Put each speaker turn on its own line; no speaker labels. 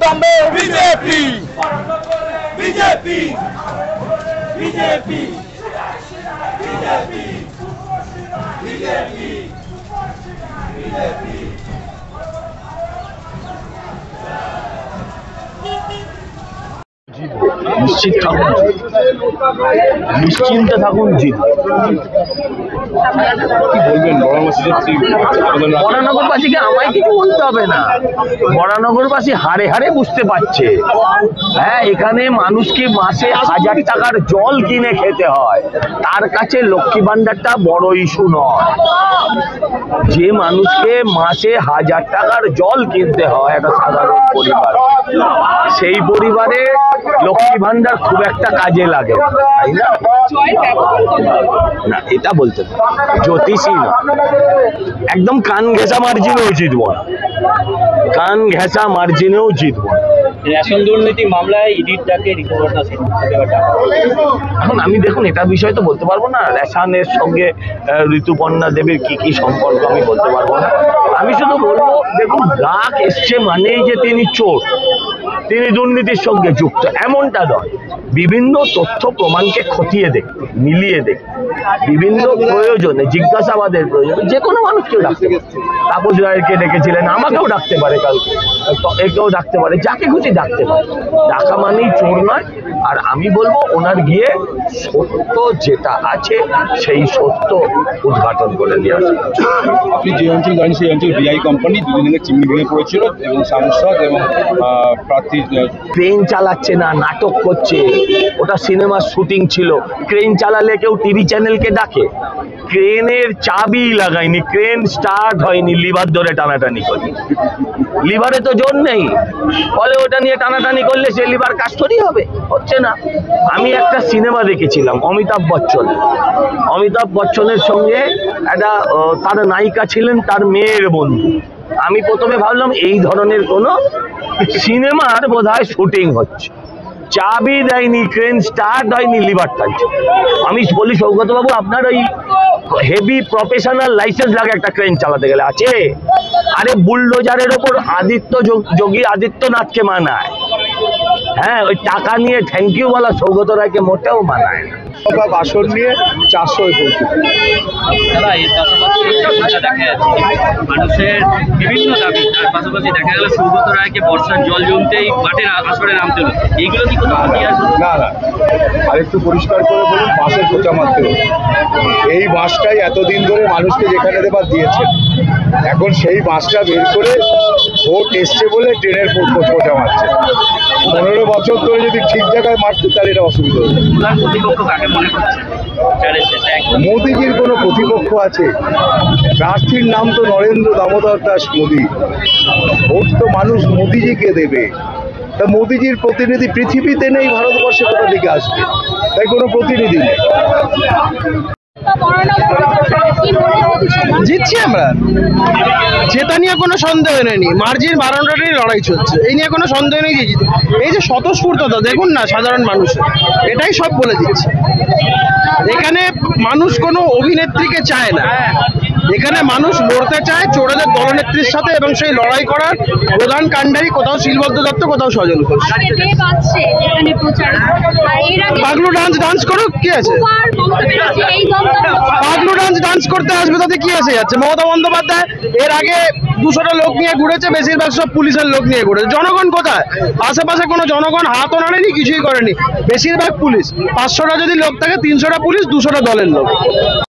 অবিলম্বে BJP BJP BJP BJP BJP BJP
নিশ্চিত থাকুন, নিশ্চিন্তে থাকুন, জিত।
কি বলবেন
বরানগরবাসীকে আমায় কিছু বলতে হবে না, বরানগরবাসী হারে হারে বুঝতে পারছে। হ্যাঁ, এখানে মানুষকে মাসে 1000 টাকার জল কিনে খেতে হয়, তার কাছে লক্ষ্মী ভান্ডারটা বড় ইস্যু নয়। যে মানুষকে মাসে 1000 টাকার জল কিনতে হয় একটা সাধারণ পরিবার, সেই পরিবারে লক্ষ্মী ভান্ডার খুব একটা কাজে লাগে, তাই না? না, এটা বলতে জ্যোতিষী না, একদম কান ঘেঁষা মার্জিনেও জিতব না, কান ঘেঁষা মার্জিনেও জিতব না।
রেশন দুর্নীতি মামলায় ইডির ডাকে রিকভার না।
এখন আমি দেখুন, এটা বিষয় তো বলতে পারবো না। রেশনের সঙ্গে ঋতুপর্ণা দেবীর কি সম্পর্ক আমি বলতে পারবো না। আমি শুধু বলবো, দেখুন, ডাক এসছে মানেই যে তিনি চোর, তিনি দুর্নীতির সঙ্গে যুক্ত, এমনটা নয়। বিভিন্ন তথ্য প্রমাণকে খতিয়ে দেখ, মিলিয়ে দেখ, বিভিন্ন প্রয়োজনে, জিজ্ঞাসাবাদের প্রয়োজনে যে কোনো মানুষকে ডাকতে পারে। তাপস রায়কে ডেকেছিলেন, আমাকেও ডাকতে পারে, কালকে একেও ডাকতে পারে, যাকে খুশি ডাকতে পারে। ডাকা মানেই চোর নয়। আর আমি বলবো, ওনার গিয়ে সত্য যেটা আছে সেই সত্য উদ্ঘাটন করে নিয়ে আসে।
আপনি যে অঞ্চল জানেন, সেই অঞ্চল বিআই কোম্পানি দুদিন আগে চিমনি ভেঙে পড়েছিল এবং সাংসদ এবং প্রার্থী
ক্রেন চালাচ্ছে না, নাটক করছে। ওটা সিনেমার শুটিং ছিল। ক্রেন চালালে কেউ টিভি চ্যানেলকে ডাকে? ক্রেনের চাবি লাগায়নি, ক্রেন স্টার্ট হয়নি, লিভার ধরে টানাটানি করে। লিভারে তো জোর নেই, ফলে ওটা নিয়ে টানাটানি করলে সে লিভার কাজ করেই হবে, হচ্ছে না। আমি একটা সিনেমা দেখেছিলাম, অমিতাভ বচ্চনের সঙ্গে একটা, তার নায়িকা ছিলেন তার মেয়ের বন্ধু। আমি প্রথমে ভাবলাম এই ধরনের কোনো সিনেমার বোধহয় শুটিং হচ্ছে। চাবি দেয়নি, ক্রেন স্টার্ট হয়নি, লিভার টানছে। আমি বলি, সৌগতবাবু, আপনার ওই হেভি প্রফেশনাল লাইসেন্স লাগে একটা ক্রেন চালাতে গেলে? আছে? আরে বুলডোজারের ওপর যোগী আদিত্যনাথকে মানায়। হ্যাঁ, ওই টাকা নিয়ে থ্যাংক ইউ বলা সৌগত রায়কে মোটেও মানায় না।
বাসন নিয়ে 400 পৌঁছে।
দাদা, এর পাশাপাশি দেখা যাচ্ছে মানুষের বিভিন্ন দাবি, তার পাশাপাশি দেখা গেল সৌগত রায়কে বর্ষার জল জমতেই মাঠের আসরে নামতে হলো। এইগুলো কি কোনো হাতিয়ার?
না, আরেকটু পরিষ্কার করে বলুন, বাসের খোঁচা মারতে হবে। এই বাসটাই এতদিন ধরে মানুষকে যেখানে দেবার দিয়েছেন, এখন সেই বাসটা বের করে ভোট এসছে বলে ট্রেনের খোঁচা মারছে। 15 বছর ধরে যদি ঠিক জায়গায় মারতে, তাহলে এটা অসুবিধা হবে।
প্রতিপক্ষ কাকে মনে করছে?
মোদিজির কোনো প্রতিপক্ষ আছে? প্রার্থীর নাম তো নরেন্দ্র দামোদর দাস মোদি। ভোট তো মানুষ মোদিজিকে দেবে। তা মোদিজির প্রতিনিধি পৃথিবীতে নেই, ভারতবর্ষে কোথা থেকে আসবে? তাই কোনো প্রতিনিধি নেই।
জিতছি আমরা, জেতা নিয়ে কোনো সন্দেহ নেই। মার্জিন 12টারই লড়াই চলছে, এই নিয়ে কোনো সন্দেহ নেই। এই যে স্বতঃস্ফূর্ততা দেখুন না সাধারণ মানুষের, এটাই সব বলে দিচ্ছে। এখানে মানুষ কোনো অভিনেত্রীকে চায় না, এখানে মানুষ লড়তে চায় চোরেদের দলনেত্রীর সাথে, এবং সেই লড়াই করার প্রধান কাণ্ডারি কোথাও শিলবদ্ধ দত্ত, কোথাও সজল ঘোষ। পাগলু ডান্স করুক, কি আছে? পাগলু ডান্স করতে আসবে, তাতে কি এসে যাচ্ছে? মমতা বন্দ্যোপাধ্যায় এর আগে 200টা লোক নিয়ে ঘুরেছে, বেশিরভাগ সব পুলিশের লোক নিয়ে ঘুরেছে। জনগণ কোথায়? আশেপাশে কোনো জনগণ হাতও নাড়েনি, কিছুই করেনি, বেশিরভাগ পুলিশ। 500টা যদি লোক থাকে, 300টা পুলিশ, 200টা দলের লোক।